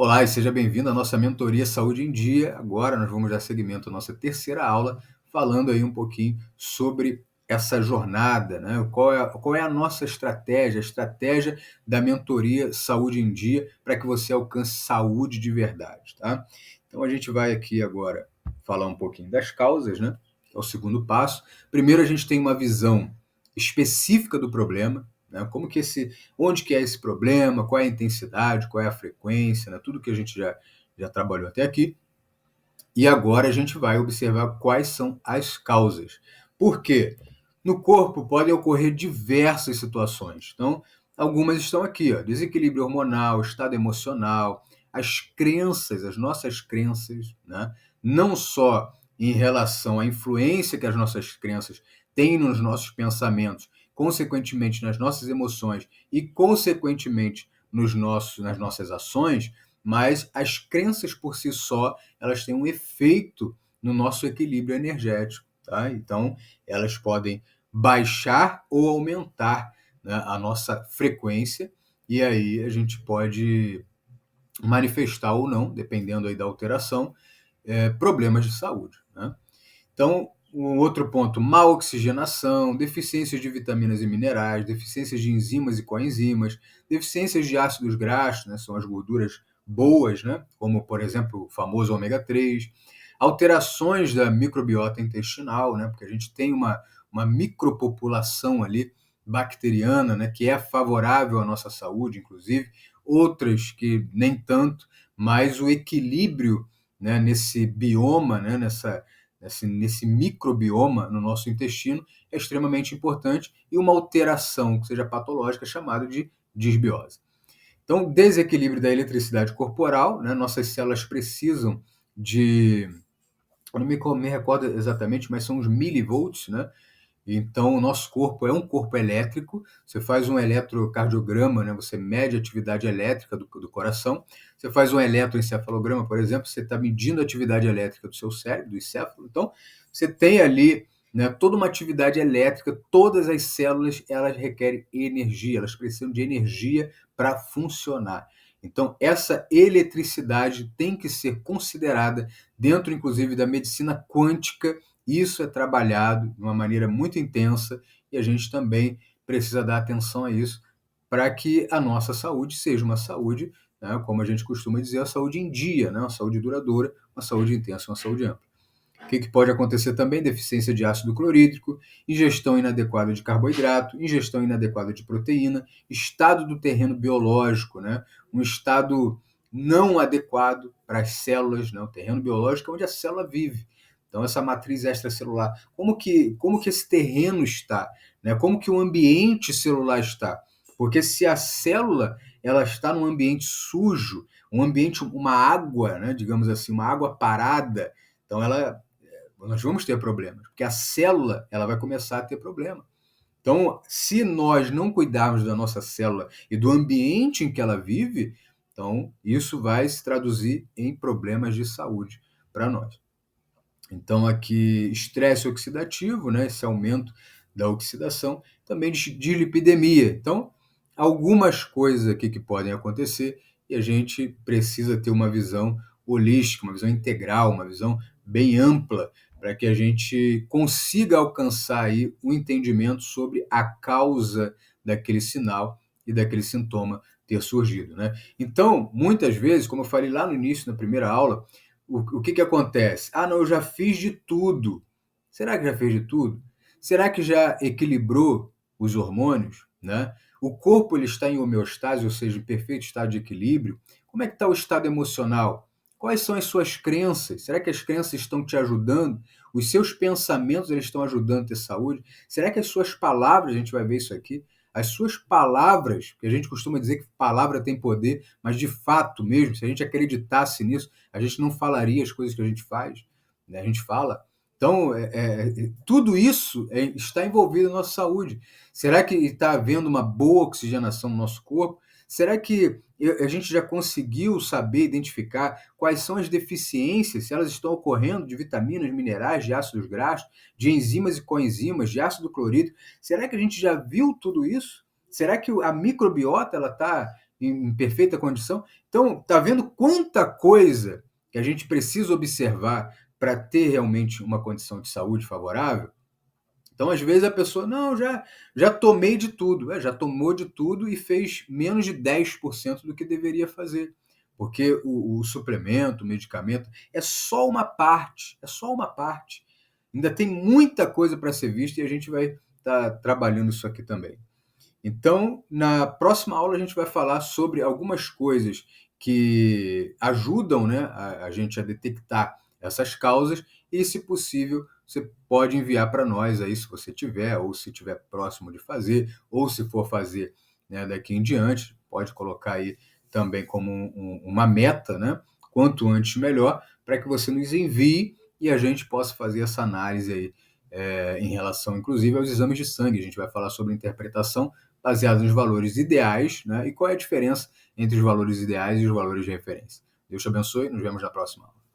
Olá e seja bem-vindo à nossa mentoria Saúde em Dia. Agora nós vamos dar seguimento à nossa terceira aula, falando aí um pouquinho sobre essa jornada, né? Qual é a nossa estratégia, a estratégia da mentoria Saúde em Dia para que você alcance saúde de verdade, tá? Então a gente vai aqui agora falar um pouquinho das causas, né? Que é o segundo passo. Primeiro a gente tem uma visão específica do problema, né? Onde que é esse problema, qual é a intensidade, qual é a frequência, né? Tudo que a gente já trabalhou até aqui. E agora a gente vai observar quais são as causas. Por quê? No corpo podem ocorrer diversas situações. Então, algumas estão aqui, ó, desequilíbrio hormonal, estado emocional, as crenças, as nossas crenças, né? Não só em relação à influência que as nossas crenças têm nos nossos pensamentos, consequentemente nas nossas emoções e, consequentemente, nas nossas ações, mas as crenças por si só, elas têm um efeito no nosso equilíbrio energético, tá? Então, elas podem baixar ou aumentar, né, a nossa frequência, e aí a gente pode manifestar ou não, dependendo aí da alteração, problemas de saúde, né? Então, um outro ponto, má oxigenação, deficiências de vitaminas e minerais, deficiências de enzimas e coenzimas, deficiências de ácidos graxos, né, são as gorduras boas, né, como, por exemplo, o famoso ômega 3, alterações da microbiota intestinal, né, porque a gente tem uma micropopulação ali bacteriana, né, que é favorável à nossa saúde, inclusive, outras que nem tanto, mas o equilíbrio, né, nesse bioma, né, nesse microbioma no nosso intestino é extremamente importante, e uma alteração que seja patológica chamada de disbiose. Então, desequilíbrio da eletricidade corporal, né? Nossas células precisam de, eu não me recordo exatamente, mas são uns milivolts, né? Então, o nosso corpo é um corpo elétrico. Você faz um eletrocardiograma, né? Você mede a atividade elétrica do coração. Você faz um eletroencefalograma, por exemplo, você está medindo a atividade elétrica do seu cérebro, do encéfalo. Então, você tem ali, né, toda uma atividade elétrica, todas as células elas requerem energia, elas precisam de energia para funcionar. Então, essa eletricidade tem que ser considerada dentro, inclusive, da medicina quântica. Isso é trabalhado de uma maneira muito intensa e a gente também precisa dar atenção a isso para que a nossa saúde seja uma saúde, né, como a gente costuma dizer, a saúde em dia, né, uma saúde duradoura, uma saúde intensa, uma saúde ampla. O que pode acontecer também? Deficiência de ácido clorídrico, ingestão inadequada de carboidrato, ingestão inadequada de proteína, estado do terreno biológico, né, um estado não adequado para as células, né, o terreno biológico é onde a célula vive. Então, essa matriz extracelular, como que esse terreno está? Né? Como que o ambiente celular está? Porque se a célula ela está num ambiente sujo, um ambiente, uma água, né, digamos assim, uma água parada, então nós vamos ter problemas, porque a célula ela vai começar a ter problema. Então, se nós não cuidarmos da nossa célula e do ambiente em que ela vive, então isso vai se traduzir em problemas de saúde para nós. Então, aqui, estresse oxidativo, né, esse aumento da oxidação, também de lipidemia. Então, algumas coisas aqui que podem acontecer e a gente precisa ter uma visão holística, uma visão integral, uma visão bem ampla, para que a gente consiga alcançar aí o entendimento sobre a causa daquele sinal e daquele sintoma ter surgido, né? Então, muitas vezes, como eu falei lá no início, na primeira aula, o que acontece? Ah, não, eu já fiz de tudo. Será que já fez de tudo? Será que já equilibrou os hormônios, né? O corpo ele está em homeostase, ou seja, em perfeito estado de equilíbrio. Como é que está o estado emocional? Quais são as suas crenças? Será que as crenças estão te ajudando? Os seus pensamentos eles estão ajudando a ter saúde? Será que as suas palavras, a gente vai ver isso aqui, as suas palavras, que a gente costuma dizer que palavra tem poder, mas de fato mesmo, se a gente acreditasse nisso, a gente não falaria as coisas que a gente faz, né? A gente fala. Então, tudo isso está envolvido na nossa saúde. Será que está havendo uma boa oxigenação no nosso corpo? Será que a gente já conseguiu saber identificar quais são as deficiências, se elas estão ocorrendo de vitaminas, minerais, de ácidos graxos, de enzimas e coenzimas, de ácido clorídrico? Será que a gente já viu tudo isso? Será que a microbiota ela está em perfeita condição. Então, tá vendo quanta coisa que a gente precisa observar para ter realmente uma condição de saúde favorável? Então, às vezes, a pessoa, não, já tomei de tudo. Já tomou de tudo e fez menos de 10% do que deveria fazer. Porque o suplemento, o medicamento, é só uma parte, é só uma parte. Ainda tem muita coisa para ser vista e a gente vai estar trabalhando isso aqui também. Então, na próxima aula, a gente vai falar sobre algumas coisas que ajudam, né, a gente a detectar essas causas e, se possível, você pode enviar para nós aí, se você tiver, ou se tiver próximo de fazer, ou se for fazer, né, daqui em diante, pode colocar aí também como uma meta, né, quanto antes melhor, para que você nos envie e a gente possa fazer essa análise aí, em relação, inclusive, aos exames de sangue. A gente vai falar sobre interpretação baseado nos valores ideais, né? E qual é a diferença entre os valores ideais e os valores de referência. Deus te abençoe, nos vemos na próxima aula.